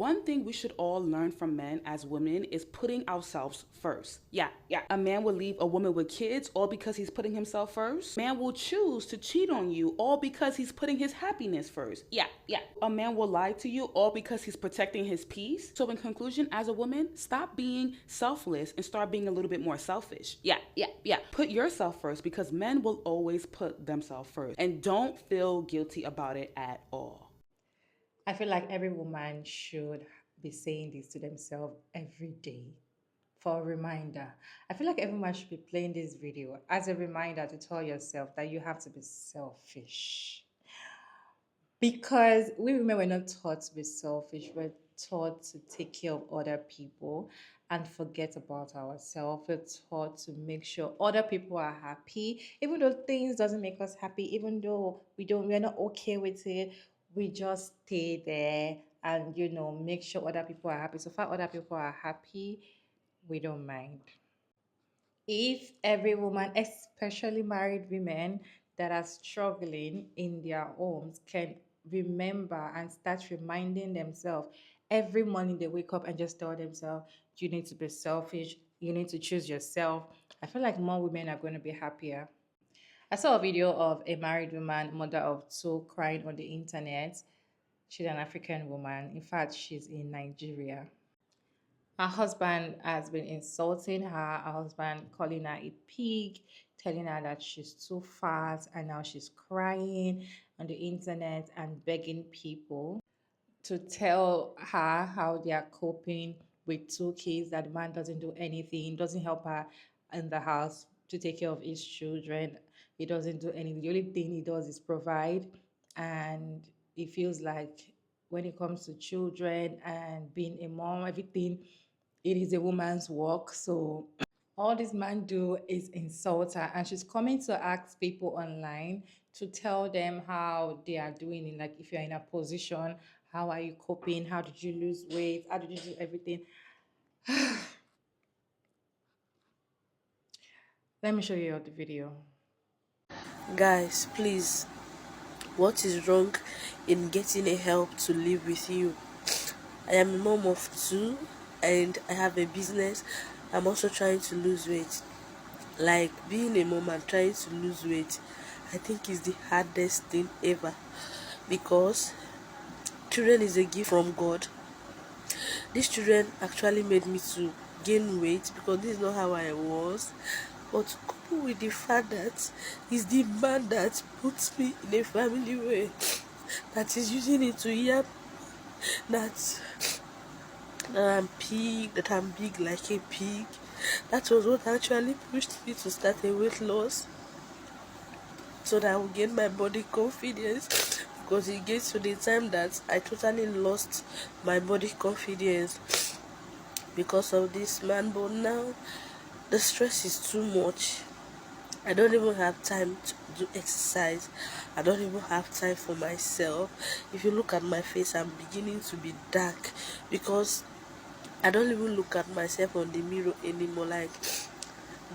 One thing we should all learn from men as women is putting ourselves first. Yeah. A man will leave a woman with kids all because he's putting himself first. A man will choose to cheat on you all because he's putting his happiness first. Yeah. A man will lie to you all because he's protecting his peace. So in conclusion, as a woman, stop being selfless and start being a little bit more selfish. Yeah. Put yourself first because men will always put themselves first. And don't feel guilty about it at all. I feel like every woman should be saying this to themselves every day for a reminder. I feel like everyone should be playing this video as a reminder to tell yourself that you have to be selfish. Because we women were not taught to be selfish, we're taught to take care of other people and forget about ourselves. We're taught to make sure other people are happy, even though things doesn't make us happy, even though we're not okay with it, we just stay there and make sure other people are happy. So far other people are happy, we don't mind. If every woman, especially married women that are struggling in their homes, can remember and start reminding themselves every morning they wake up and just tell themselves, you need to be selfish, you need to choose yourself, I feel like more women are going to be happier. I saw a video of a married woman, mother of two, crying on the internet. She's an African woman. In fact, she's in Nigeria. Her husband has been insulting her husband calling her a pig, telling her that she's too fat, and now she's crying on the internet and begging people to tell her how they are coping with two kids, that the man doesn't do anything, doesn't help her in the house to take care of his children. He doesn't do anything. The only thing he does is provide. And he feels like when it comes to children and being a mom, everything, it is a woman's work. So all this man do is insult her, and she's coming to ask people online to tell them how they are doing in, like, if you're in a position, how are you coping, how did you lose weight, how did you do everything. Let me show you the video. Guys, please, what is wrong in getting a help to live with you? I am a mom of two and I have a business. I'm also trying to lose weight. Like, being a mom and trying to lose weight, I think is the hardest thing ever, because children is a gift from God. These children actually made me to gain weight because this is not how I was. But coupled with the fact that he's the man that puts me in a family way, that is using it to hear that that I'm big like a pig. That was what actually pushed me to start a weight loss, so that I will gain my body confidence. Because it gets to the time that I totally lost my body confidence because of this man. But now the stress is too much. I don't even have time to do exercise. I don't even have time for myself. If you look at my face, I'm beginning to be dark because I don't even look at myself on the mirror anymore. Like,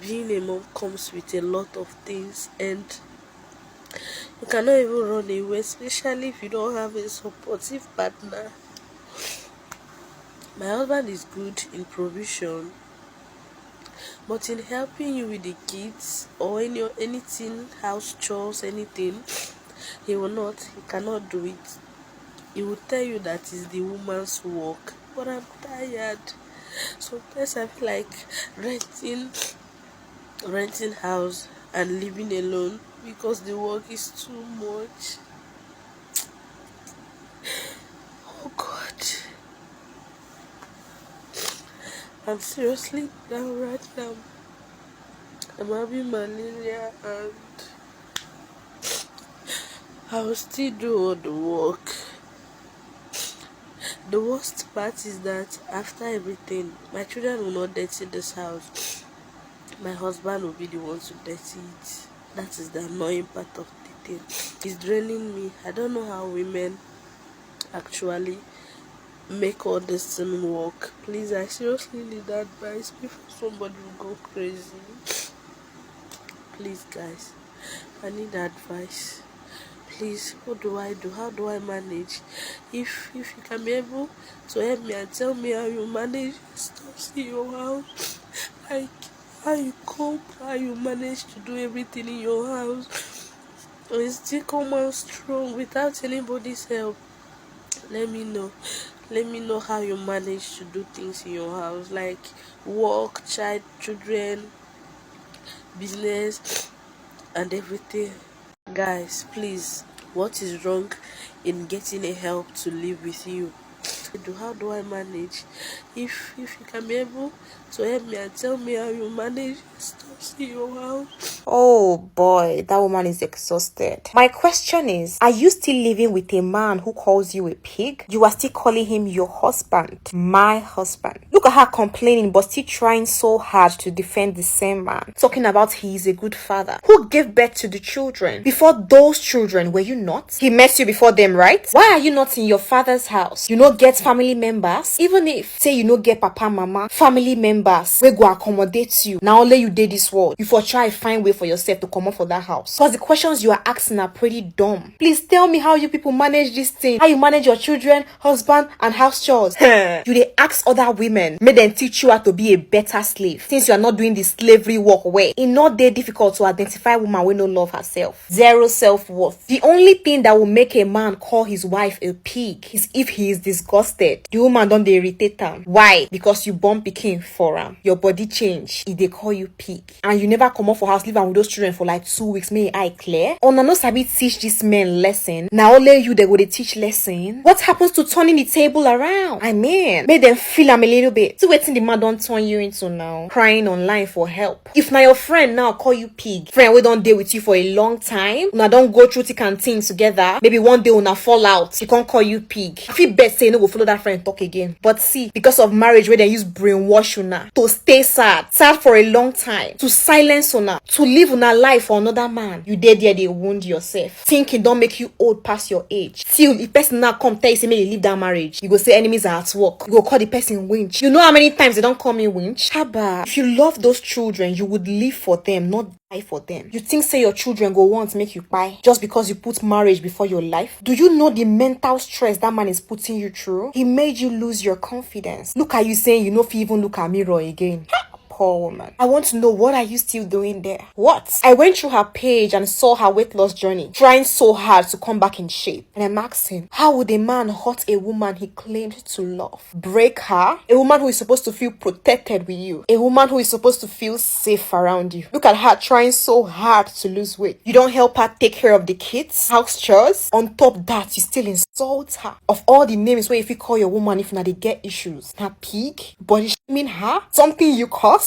being a mom comes with a lot of things, and you cannot even run away, especially if you don't have a supportive partner. My husband is good in provision, but in helping you with the kids or anything, house chores, anything, he cannot do it. He will tell you that it's the woman's work. But I'm tired. Sometimes I feel like renting renting house and living alone because the work is too much. Oh God, I'm seriously down right now. I'm having malaria and I will still do all the work. The worst part is that after everything, my children will not dirty this house. My husband will be the one to dirty it. That is the annoying part of the thing. It's draining me. I don't know how women actually make all this thing work. Please, I seriously need advice before somebody will go crazy. Please, guys, I need advice. please, what do I do? How do I manage? If you can be able to help me and tell me how you manage stuff in your house, like how you cope, how you manage to do everything in your house, and still come out strong without anybody's help. Let me know. Let me know how you manage to do things in your house, like work, children, business, and everything. Guys, please, what is wrong in getting a help to live with you? How do I manage? If you can be able to help me and tell me how you manage stuff in your house. Oh boy, that woman is exhausted. My question is, are you still living with a man who calls you a pig? You are still calling him your husband, my husband. Look at her complaining but still trying so hard to defend the same man, talking about he is a good father who gave birth to the children. Before those children, were you not? He met you before them, right? Why are you not in your father's house? You know, get family members, even if say you no get papa, mama, family members we go accommodate you. Now only you did this world, you for try find way for yourself to come up for that house. Because the questions you are asking are pretty dumb. Please tell me how you people manage this thing, how you manage your children, husband, and house chores. You they ask other women, may them teach you how to be a better slave. Since you are not doing the slavery work well, it's not that difficult to identify a woman with no love herself, zero self-worth. The only thing that will make a man call his wife a pig is if he is disgusted. The woman don't they irritate him. Why? Because you born pikin for him. Your body change. If they call you pig. And you never come up for house, live with those children for like 2 weeks. May I clear? Or no sabi teach this men lesson. Now only you they go to teach lesson. What happens to turning the table around? I mean, make them feel them a little bit. So waiting the man don't turn you into now. Crying online for help. If now your friend now call you pig, friend we don't deal with you for a long time, now don't go through thick and thin together, maybe one day una fall out, he can't call you pig. I feel best say no go follow that friend talk again. But see, because of marriage where they use brainwash una to stay sad for a long time, to silence una, to live una life for another man, you there they wound yourself. Thinking don't make you old past your age. Still, if person now come tell you say may you leave that marriage, you go say enemies are at work. You go call the person winch. You know how many times they don't call me winch? Haba, if you love those children, you would live for them, not die for them. You think say your children go want to make you buy just because you put marriage before your life? Do you know the mental stress that man is putting you through? He made you lose your confidence. Look at you saying you know if you even look at mirror again. Poor woman. I want to know, what are you still doing there? What? I went through her page and saw her weight loss journey, trying so hard to come back in shape. And I'm asking, how would a man hurt a woman he claimed to love? Break her? A woman who is supposed to feel protected with you. A woman who is supposed to feel safe around you. Look at her trying so hard to lose weight. You don't help her take care of the kids, house chores. On top that, you still insult her. Of all the names where if you call your woman if not they get issues. Her pig? Body shaming her? Something you caused?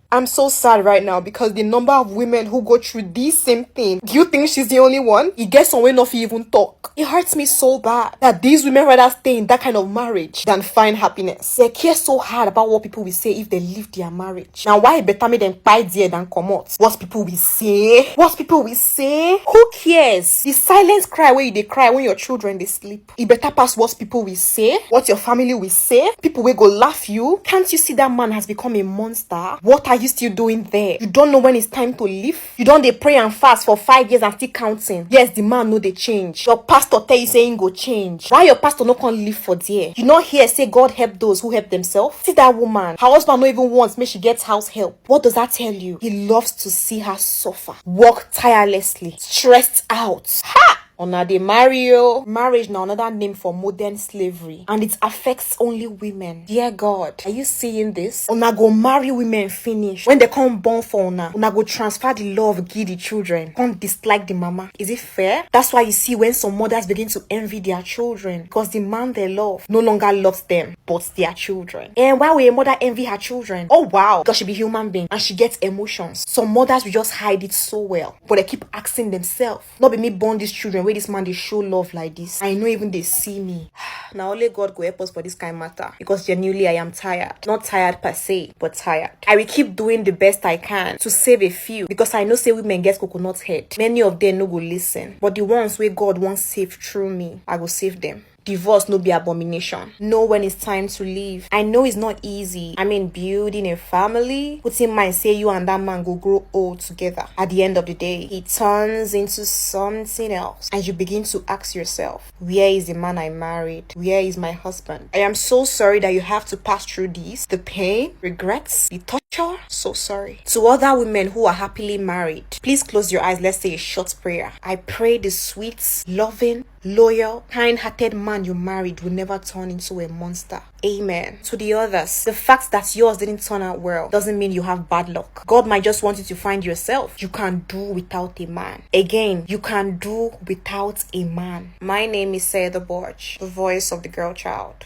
I'm so sad right now because the number of women who go through this same thing. Do you think she's the only one? It gets somewhere not even talk. It hurts me so bad that these women rather stay in that kind of marriage than find happiness. They care so hard about what people will say if they leave their marriage. Now why better make them buy there than come out? What people will say? What people will say? Who cares? The silence cry where they cry when your children they sleep. It better pass what people will say, what your family will say. People will go laugh you. Can't you see that man has become a monster? What are you still doing there? You don't know when it's time to leave? You don't they pray and fast for 5 years and still counting? Yes, the man know they change. Your pastor tell you saying go change. Why your pastor not can live for there? You not hear say God help those who help themselves? See that woman, her husband not even wants make she gets house help. What does that tell you? He loves to see her suffer, work tirelessly, stressed out. Ha! Ona de Mario. Marriage now another name for modern slavery, and it affects only women. Dear God, are you seeing this? Ona go marry women finish. When they come born for una go transfer the love, give the children. Can't dislike the mama. Is it fair? That's why you see when some mothers begin to envy their children because the man they love no longer loves them but their children. And why will a mother envy her children? Oh wow, because she be human being and she gets emotions. Some mothers will just hide it so well, but they keep asking themselves, not be me born these children where this man they show love like this. I know even they see me. Now only God go help us for this kind of matter, because genuinely I am tired. Not tired per se, but tired. I will keep doing the best I can to save a few, because I know say women get coconut head. Many of them no go listen, but the ones where God wants save through me, I go save them. Divorce no be abomination. Know when it's time to leave. I know it's not easy. I mean, building a family, putting mind say you and that man go grow old together. At the end of the day, it turns into something else. And you begin to ask yourself, where is the man I married? Where is my husband? I am so sorry that you have to pass through this. The pain, regrets, the torture. So sorry. To other women who are happily married, please close your eyes. Let's say a short prayer. I pray the sweet, loving, loyal, kind-hearted man you married will never turn into a monster. Amen. To the others, the fact that yours didn't turn out well doesn't mean you have bad luck. God might just want you to find yourself. You can do without a man. Again, you can do without a man. My name is Sayeda Borch, the voice of the girl child.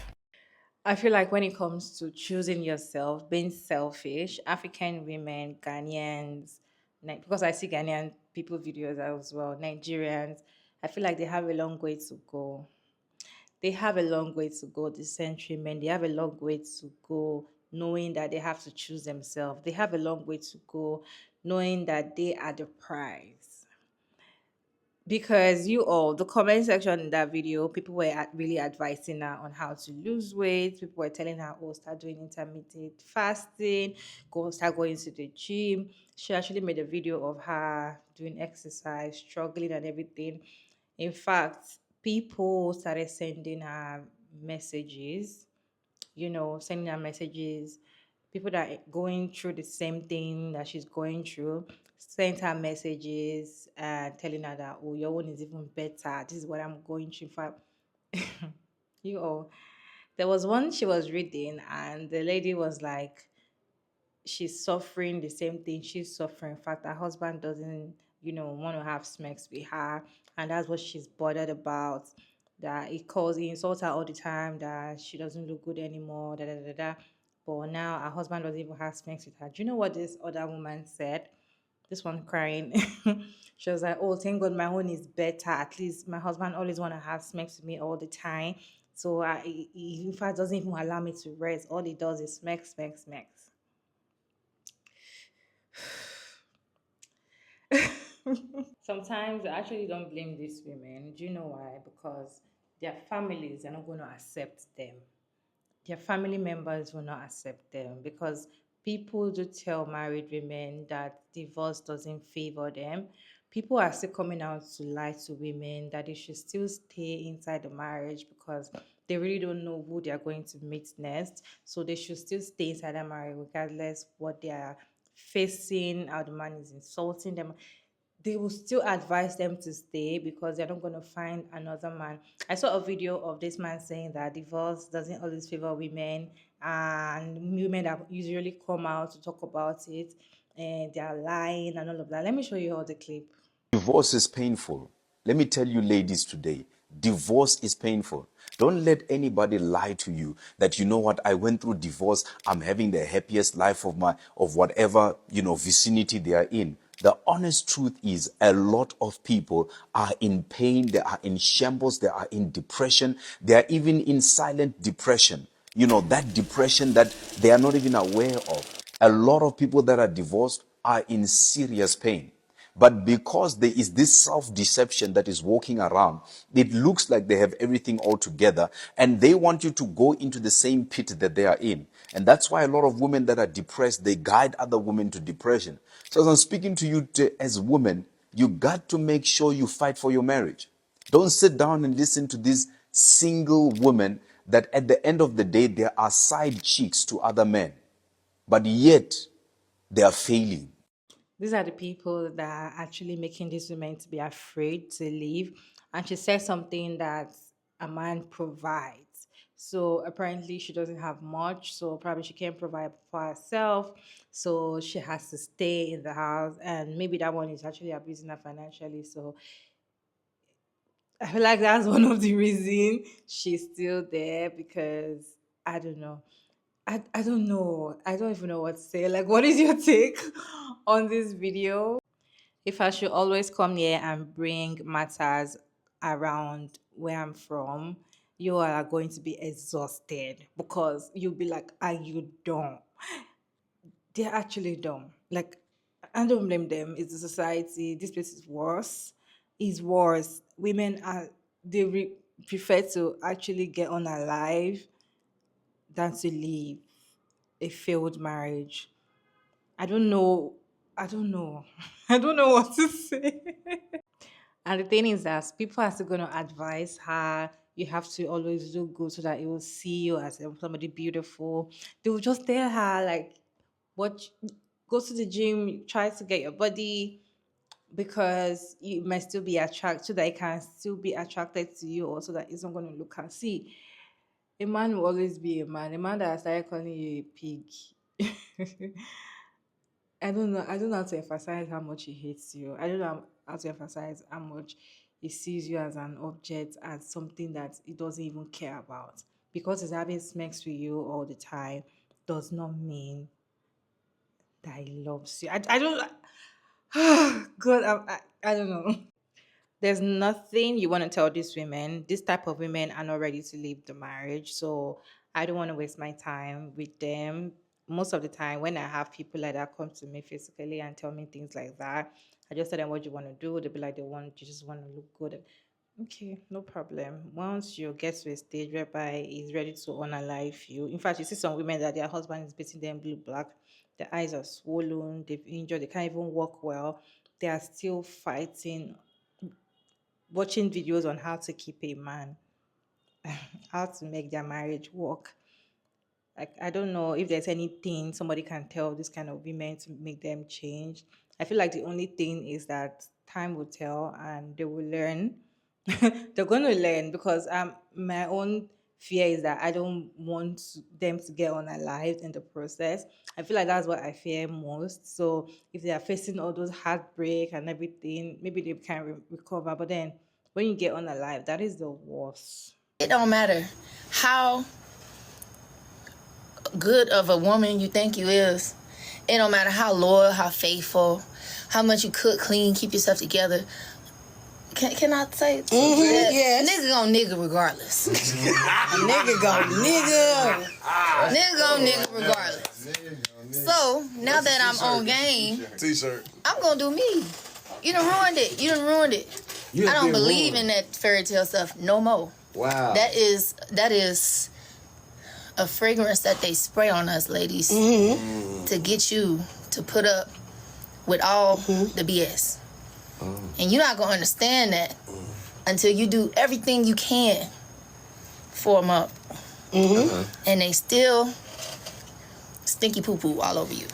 I feel like when it comes to choosing yourself, being selfish, African women, Ghanaians, because I see Ghanaian people videos as well, Nigerians, I feel like they have a long way to go. They have a long way to go, the century men. They have a long way to go knowing that they have to choose themselves. They have a long way to go knowing that they are the prize. Because the comment section in that video, people were really advising her on how to lose weight. People were telling her, oh, start doing intermittent fasting, start going to the gym. She actually made a video of her doing exercise, struggling and everything. In fact, people started sending her messages, sending her messages. People that are going through the same thing that she's going through sent her messages and telling her that, oh, your one is even better. This is what I'm going through. In fact, there was one she was reading, and the lady was like, she's suffering the same thing she's suffering. In fact, her husband doesn't, want to have sex with her, and that's what she's bothered about. That he insults her all the time, that she doesn't look good anymore, da da da da. But now her husband doesn't even have sex with her. Do you know what this other woman said? This one crying. She was like, oh, thank God my own is better. At least my husband always want to have sex with me all the time. So he in fact doesn't even allow me to rest. All he does is smack, smack, smack. Sometimes I actually don't blame these women. Do you know why? Because their families are not going to accept them. Their family members will not accept them because people do tell married women that divorce doesn't favor them. People are still coming out to lie to women that they should still stay inside the marriage because they really don't know who they are going to meet next. So they should still stay inside the marriage regardless what they are facing, how the man is insulting them. They will still advise them to stay because they're not going to find another man. I saw a video of this man saying that divorce doesn't always favor women, and women that usually come out to talk about it and they're lying and all of that. Let me show you all the clip. Divorce is painful. Let me tell you, ladies, today, divorce is painful. Don't let anybody lie to you that, you know what, I went through divorce. I'm having the happiest life of whatever, vicinity they are in. The honest truth is a lot of people are in pain. They are in shambles. They are in depression. They are even in silent depression. That depression that they are not even aware of. A lot of people that are divorced are in serious pain. But because there is this self-deception that is walking around, it looks like they have everything all together and they want you to go into the same pit that they are in. And that's why a lot of women that are depressed, they guide other women to depression. So as I'm speaking to you as women, you got to make sure you fight for your marriage. Don't sit down and listen to these single women that at the end of the day, there are side chicks to other men, but yet they are failing. These are the people that are actually making these women to be afraid to leave. And she said something that a man provides. So apparently she doesn't have much, so probably she can't provide for herself. So she has to stay in the house, and maybe that one is actually abusing her financially. So I feel like that's one of the reasons she's still there because I don't know. I don't know. I don't even know what to say. Like, what is your take on this video? If I should always come here and bring matters around where I'm from, you are going to be exhausted because you'll be like, are you dumb? They're actually dumb. Like, I don't blame them. It's the society. This place is worse. Is worse. Women are they re, prefer to actually get on alive than to leave a failed marriage. I don't know. I don't know. I don't know what to say. And the thing is that people are still going to advise her. You have to always look good so that it will see you as somebody beautiful. They will just tell her like, "What? Go to the gym. Try to get your body because you might still be attracted, so that it can still be attracted to you, or so that it's not going to look and see." A man will always be a man. A man that started calling you a pig. I don't know. I don't know how to emphasize how much he hates you. I don't know how to emphasize how much he sees you as an object, as something that he doesn't even care about. Because he's having sex with you all the time does not mean that he loves you. I don't. God, I don't know. There's nothing you want to tell these women. This type of women are not ready to leave the marriage. So I don't want to waste my time with them. Most of the time, when I have people like that come to me physically and tell me things like that, I just tell them what you want to do. They'll be like, you just want to look good. Okay, no problem. Once you get to a stage whereby he's ready to unalive you, in fact, you see some women that their husband is beating them blue black, their eyes are swollen, they've injured, they can't even walk well. They are still fighting, watching videos on how to keep a man, how to make their marriage work. Like, I don't know if there's anything somebody can tell this kind of women to make them change. I feel like the only thing is that time will tell and they will learn. They're going to learn because my own fear is that I don't want them to get unalived in the process. I feel like that's what I fear most. So if they are facing all those heartbreak and everything, maybe they can recover. But then when you get unalive, that is the worst. It don't matter how good of a woman you think you is. It don't matter how loyal, how faithful, how much you cook, clean, keep yourself together. Can I say that? Yes. Nigga gon' nigga regardless. Nigga go nigga. Nigga gon' nigga regardless. So now that I'm on game, T-shirt. I'm gonna do me. You done ruined it. You done ruined it. I don't believe in that fairy tale stuff no more. Wow. That is a fragrance that they spray on us, ladies, to get you to put up with all the BS. And you're not gonna understand that until you do everything you can for them up. And they still stinky poo-poo all over you.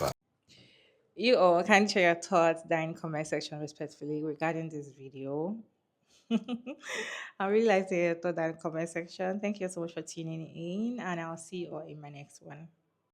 You all can share your thoughts down in the comment section respectfully regarding this video. I really like to hear your thoughts down in the comment section. Thank you so much for tuning in, and I'll see you all in my next one.